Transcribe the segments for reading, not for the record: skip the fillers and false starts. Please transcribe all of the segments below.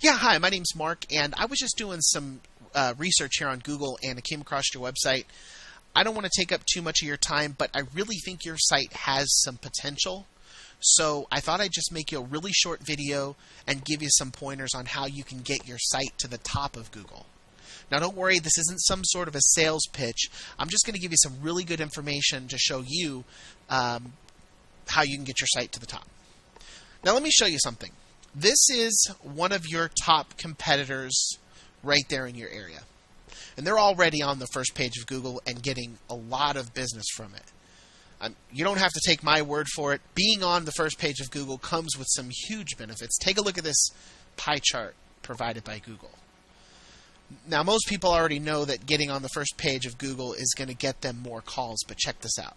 Yeah, hi, my name's Mark, and I was just doing some research here on Google, and I came across your website. I don't want to take up too much of your time, but I really think your site has some potential. So I thought I'd just make you a really short video and give you some pointers on how you can get your site to the top of Google. Now, don't worry, this isn't some sort of a sales pitch. I'm just going to give you some really good information to show you how you can get your site to the top. Now, let me show you something. This is one of your top competitors right there in your area. And they're already on the first page of Google and getting a lot of business from it. You don't have to take my word for it. Being on the first page of Google comes with some huge benefits. Take a look at this pie chart provided by Google. Now, most people already know that getting on the first page of Google is going to get them more calls, but check this out.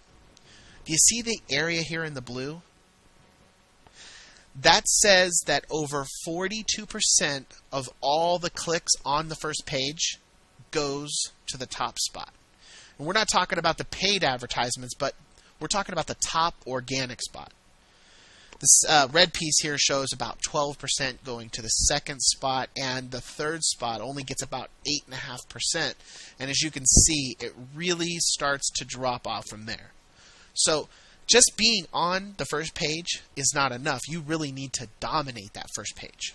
Do you see the area here in the blue? That says that over 42% of all the clicks on the first page goes to the top spot. And we're not talking about the paid advertisements, but we're talking about the top organic spot. This red piece here shows about 12% going to the second spot, and the third spot only gets about 8.5%. And as you can see, it really starts to drop off from there. So just being on the first page is not enough. You really need to dominate that first page.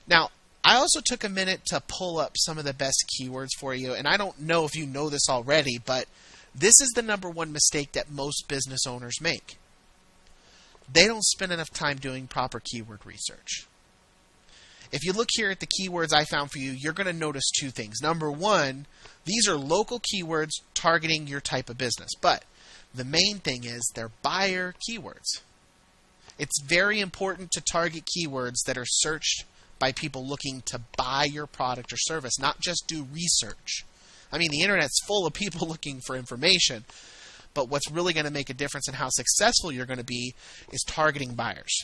Now, I also took a minute to pull up some of the best keywords for you, and I don't know if you know this already, but this is the number one mistake that most business owners make. They don't spend enough time doing proper keyword research. If you look here at the keywords I found for you, you're going to notice two things. Number one, these are local keywords targeting your type of business, but the main thing is they're buyer keywords. It's very important to target keywords that are searched by people looking to buy your product or service, not just do research. I mean, the internet's full of people looking for information, but what's really going to make a difference in how successful you're going to be is targeting buyers.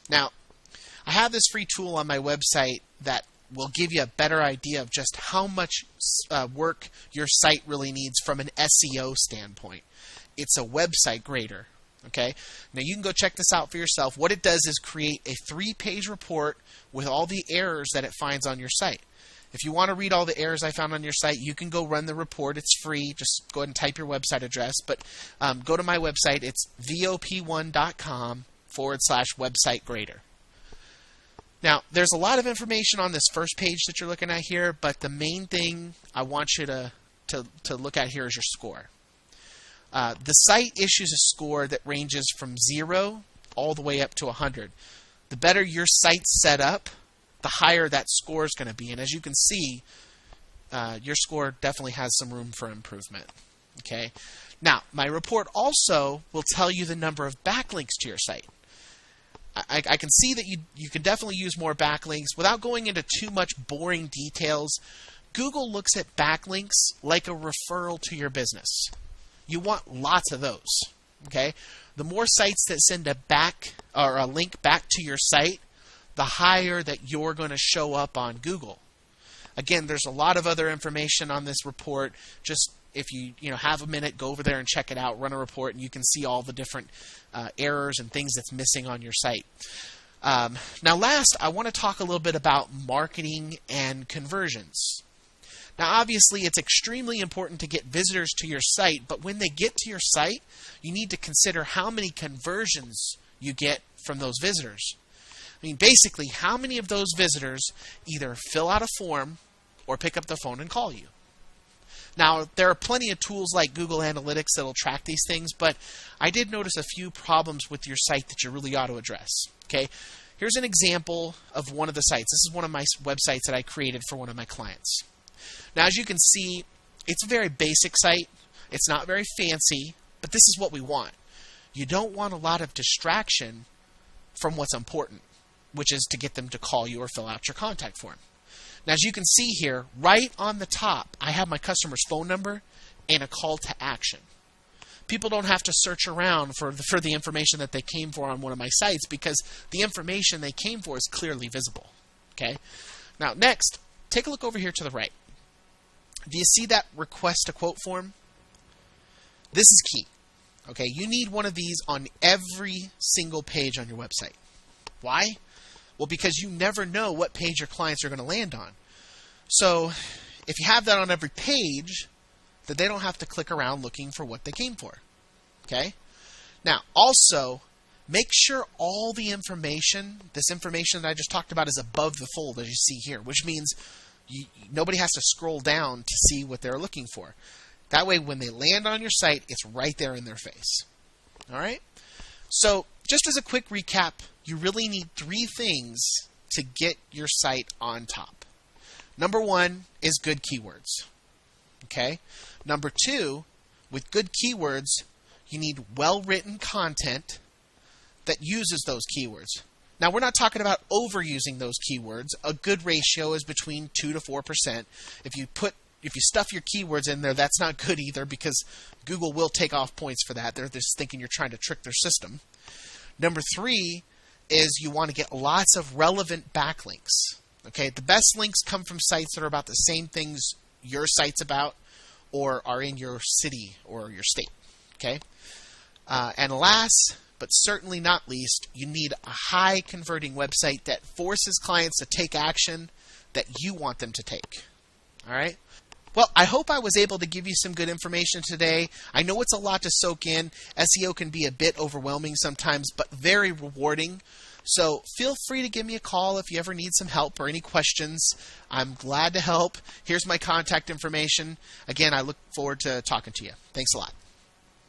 Now, I have this free tool on my website that will give you a better idea of just how much work your site really needs from an SEO standpoint. It's a website grader. Okay? Now you can go check this out for yourself. What it does is create a 3-page report with all the errors that it finds on your site. If you want to read all the errors I found on your site, you can go run the report. It's free. Just go ahead and type your website address. But go to my website. It's vop1.com/website grader. Now, there's a lot of information on this first page that you're looking at here, but the main thing I want you to look at here is your score. The site issues a score that ranges from 0 all the way up to 100. The better your site's set up, the higher that score is going to be. And as you can see, your score definitely has some room for improvement. Okay. Now, my report also will tell you the number of backlinks to your site. I can see that you can definitely use more backlinks. Without going into too much boring details, Google looks at backlinks like a referral to your business. You want lots of those. Okay? The more sites that send a link back to your site, the higher that you're going to show up on Google. Again, there's a lot of other information on this report. Just if you have a minute, go over there and check it out, run a report, and you can see all the different errors and things that's missing on your site. Now last, I want to talk a little bit about marketing and conversions. Now obviously it's extremely important to get visitors to your site, but when they get to your site, you need to consider how many conversions you get from those visitors. I mean, basically, how many of those visitors either fill out a form or pick up the phone and call you? Now, there are plenty of tools like Google Analytics that will track these things, but I did notice a few problems with your site that you really ought to address. Okay, here's an example of one of the sites. This is one of my websites that I created for one of my clients. Now, as you can see, it's a very basic site. It's not very fancy, but this is what we want. You don't want a lot of distraction from what's important, which is to get them to call you or fill out your contact form. Now, as you can see here, right on the top, I have my customer's phone number and a call to action. People don't have to search around for the information that they came for on one of my sites because the information they came for is clearly visible. Okay. Now, next, take a look over here to the right. Do you see that request a quote form? This is key. Okay, you need one of these on every single page on your website. Why? Well, because you never know what page your clients are going to land on. So if you have that on every page, then they don't have to click around looking for what they came for. Okay? Now, also, make sure all the information, this information that I just talked about, is above the fold, as you see here, which means nobody has to scroll down to see what they're looking for. That way, when they land on your site, it's right there in their face. All right? So, just as a quick recap, you really need 3 things to get your site on top. Number 1 is good keywords. Okay? Number 2, with good keywords, you need well-written content that uses those keywords. Now, we're not talking about overusing those keywords. A good ratio is between 2 to 4%. If you stuff your keywords in there, that's not good either, because Google will take off points for that. They're just thinking you're trying to trick their system. Number 3 is you want to get lots of relevant backlinks. Okay, the best links come from sites that are about the same things your site's about or are in your city or your state. Okay, and last but certainly not least, you need a high converting website that forces clients to take action that you want them to take. All right. Well, I hope I was able to give you some good information today. I know it's a lot to soak in. SEO can be a bit overwhelming sometimes, but very rewarding. So feel free to give me a call if you ever need some help or any questions. I'm glad to help. Here's my contact information. Again, I look forward to talking to you. Thanks a lot.